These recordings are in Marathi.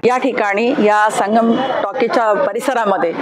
या ठिकाणी या संगम टॉकीच्या परिसरामध्ये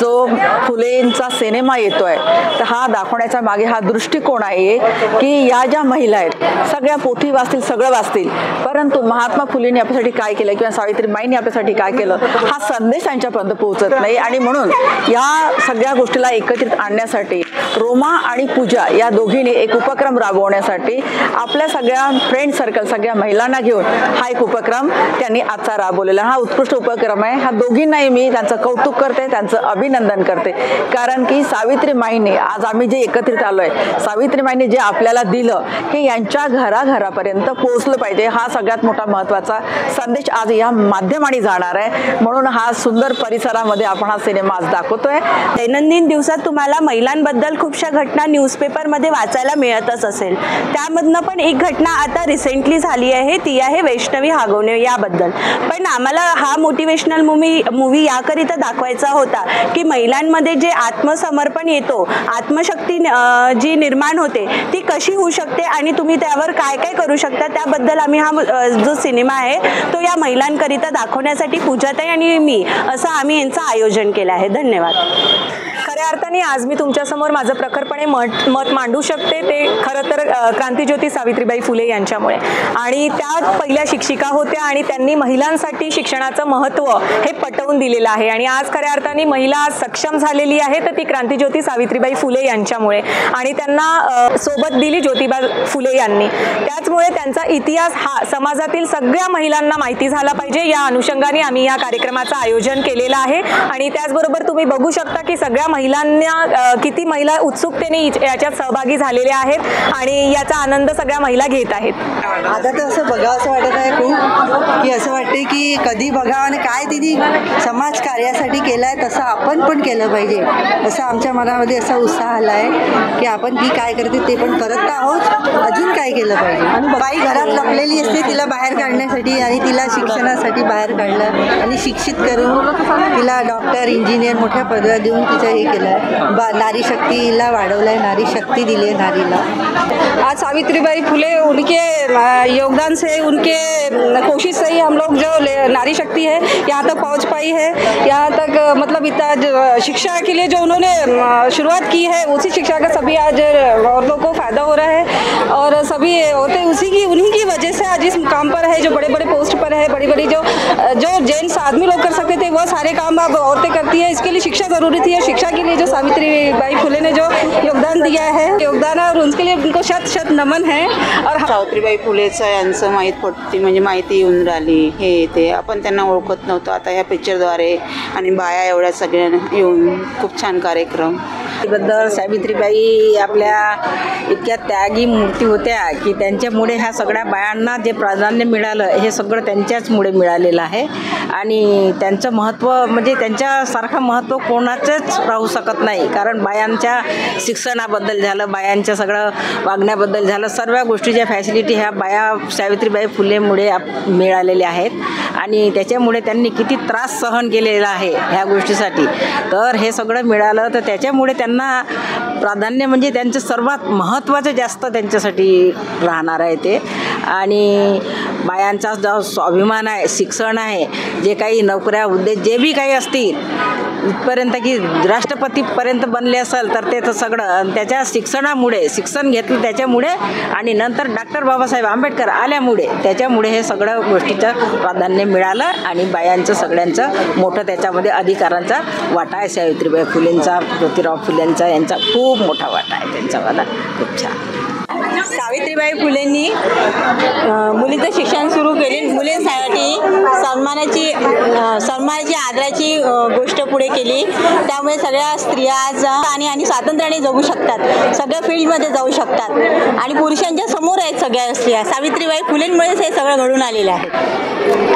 जो फुलेंचा सिनेमा येतोय तर हा दाखवण्याचा मागे हा दृष्टिकोन आहे की या ज्या महिला आहेत सगळ्या पोथी वाचतील, सगळं वाचतील, परंतु महात्मा फुलेंनी आपल्यासाठी काय केलं किंवा सावित्रीबाईंनी आपल्यासाठी काय केलं हा संदेश त्यांच्यापर्यंत पोहोचत नाही। आणि म्हणून या सगळ्या गोष्टीला एकत्रित आणण्यासाठी रोमा आणि पूजा या दोघींनी एक उपक्रम राबवण्यासाठी आपल्या सगळ्या फ्रेंड सर्कल सगळ्या महिलांना घेऊन हा एक उपक्रम त्यांनी आजचा राबवलेला। हा उत्कृष्ट उपक्रम आहे। हा दोघींनाही मी त्यांचं कौतुक करते, त्यांचं अभिनंदन करते, कारण की सावित्रीबाईंनी आज आम्ही जे एकत्रित आलोय, सावित्रीबाईंनी जे आपल्याला दिलं हे यांच्या घराघरापर्यंत पोहोचलं पाहिजे, हा सगळ्यात मोठा महत्त्वाचा संदेश आज या माध्यमाने जाणार आहे। म्हणून हा सुंदर परिसरामध्ये आपण हा सिनेमा आज दाखवतोय। दैनंदिन दिवसात तुम्हाला महिलांबद्दल खूपशा घटना न्यूजपेपरमध्ये वाचायला मिळतच असेल, त्यामधनं पण एक घटना आता रिसेंटली झाली आहे, ती आहे वैष्णवी हागवणे याबद्दल। पण आम्हाला हा मोटिवेशनल मूवी याकरिता दाखवायचा होता की महिलांमध्ये जे आत्मसमर्पण येतो, आत्मशक्ती जी निर्माण होते ती कशी होऊ शकते आणि तुम्ही त्यावर काय काय करू शकता, त्याबद्दल आम्ही हा जो सिनेमा आहे तो या महिलांकरिता दाखवण्यासाठी पूजाताई आणि मी असं आम्ही यांचं आयोजन केलं आहे। धन्यवाद। खऱ्या अर्थाने आज मी तुमच्यासमोर माझं प्रखरपणे मत मांडू शकते ते खरं तर क्रांतिज्योती सावित्रीबाई फुले यांच्यामुळे। आणि त्या पहिल्या शिक्षिका होत्या आणि त्यांनी महिलांसाठी शिक्षणाचं महत्त्व हे पटवून दिलेलं आहे। आणि आज खऱ्या अर्थाने महिला सक्षम झालेली आहे तर ती क्रांतिज्योती सावित्रीबाई फुले यांच्यामुळे, आणि त्यांना सोबत दिली ज्योतिबा फुले यांनी। त्याचमुळे त्यांचा इतिहास हा समाजातील सगळ्या महिलांना माहिती झाला पाहिजे, या अनुषंगाने आम्ही या कार्यक्रमाचं आयोजन केलेलं आहे। आणि त्याचबरोबर तुम्ही बघू शकता की सगळ्या महिलांना किती महिला उत्सुकतेने याच्यात सहभागी झालेल्या आहेत आणि याचा आनंद सगळ्या महिला घेत आहेत। आता तर असं बघावं असं वाटत आहे खूप, की असं वाटते की कधी बघावं आणि काय तिने समाज कार्यासाठी केलं आहे तसं आपण पण केलं पाहिजे, असं आमच्या मनामध्ये असा उत्साह आला आहे की आपण ती काय करते ते पण करत आहोत, अजून काय केलं पाहिजे। आणि बाई घरात लपलेली असते, तिला बाहेर काढण्यासाठी आणि तिला शिक्षणासाठी बाहेर काढलं आणि शिक्षित करून तिला डॉक्टर, इंजिनियर मोठ्या पदव्या देऊन तिचं हे केलं आहे, नारी शक्तीला वाढवलं आहे, नारी शक्ती दिली आहे नारीला। आज सावित्रीबाई फुले उनके योगदान से, उनके कोशिश से ही हम लोग जो नारी शक्ति है यहाँ तक पहुँच पाई है। यहाँ तक मतलब इतना शिक्षा के लिए जो उन्होंने शुरुआत की है उसी शिक्षा का सभी आज औरतों को फ़ायदा हो रहा है और सभी औरतें उन्हीं की वजह से आज इस मुकाम पर है, जो बड़े बड़े पोस्ट पर है, बड़ी बड़ी जो जेंट्स आदमी लोग कर सकते थे वह सारे काम अब औरतें करती है। इसके लिए शिक्षा ज़रूरी थी और शिक्षा के लिए जो सावित्रीबाई फुले ने जो योगदान दिया है, योगदान और उनके लिए उनको शत शत नमन है। और सावित्रीबाई फुलेचं यांचं माहिती येऊन राहिली, हे ते आपण त्यांना ओळखत नव्हतो, आता ह्या पिक्चरद्वारे आणि बाया एवढ्या सगळ्या येऊन खूप छान कार्यक्रम बद्दल सावित्रीबाई आपल्या इतक्या त्यागी मूर्ती होत्या की त्यांच्यामुळे ह्या सगळ्या बायांना जे प्राधान्य मिळालं हे सगळं त्यांच्याचमुळे मिळालेलं आहे। आणि त्यांचं महत्त्व म्हणजे त्यांच्यासारखं महत्त्व कोणाचंच राहू शकत नाही, कारण बायांच्या शिक्षणाबद्दल झालं, बायांच्या सगळं वागण्याबद्दल झालं, सर्व गोष्टीच्या फॅसिलिटी ह्या बाया सावित्रीबाई फुलेमुळे मिळालेल्या आहेत। आणि त्याच्यामुळे त्यांनी किती त्रास सहन केलेला आहे ह्या गोष्टीसाठी, तर हे सगळं मिळालं तर त्याच्यामुळे त्यांना प्राधान्य म्हणजे त्यांचं सर्वात महत्त्वाचं जास्त त्यांच्यासाठी राहणार आहे ते। आणि बायांचा जो स्वाभिमान आहे, शिक्षण आहे, जे काही नोकऱ्या उद्योग जे बी काही असतील इथपर्यंत की राष्ट्रपतीपर्यंत बनले असेल तर ते तर सगळं त्याच्या शिक्षणामुळे, शिक्षण घेतलं त्याच्यामुळे आणि नंतर डॉक्टर बाबासाहेब आंबेडकर आल्यामुळे त्याच्यामुळे हे सगळं गोष्टीचं प्राधान्य मिळालं आणि बायांचं सगळ्यांचं मोठं त्याच्यामध्ये अधिकारांचा वाटा आहे। सावित्रीबाई फुलेंचा, ज्योतिराव फुलेंचा यांचा खूप मोठा वाटा आहे त्यांच्यावाला, खूप छान। सावित्रीबाई फुलेंनी मुलींचं शिक्षण सुरू केले, मुलींसाठी सन्मानाची आदराची गोष्ट पुढे केली, त्यामुळे सगळ्या स्त्रिया आज आणि स्वातंत्र्याने जगू शकतात, सगळ्या फील्डमध्ये जाऊ शकतात आणि पुरुषांच्या समोर आहेत सगळ्या स्त्रिया। सावित्रीबाई फुलेंमुळेच हे सगळं घडून आलेलं आहे।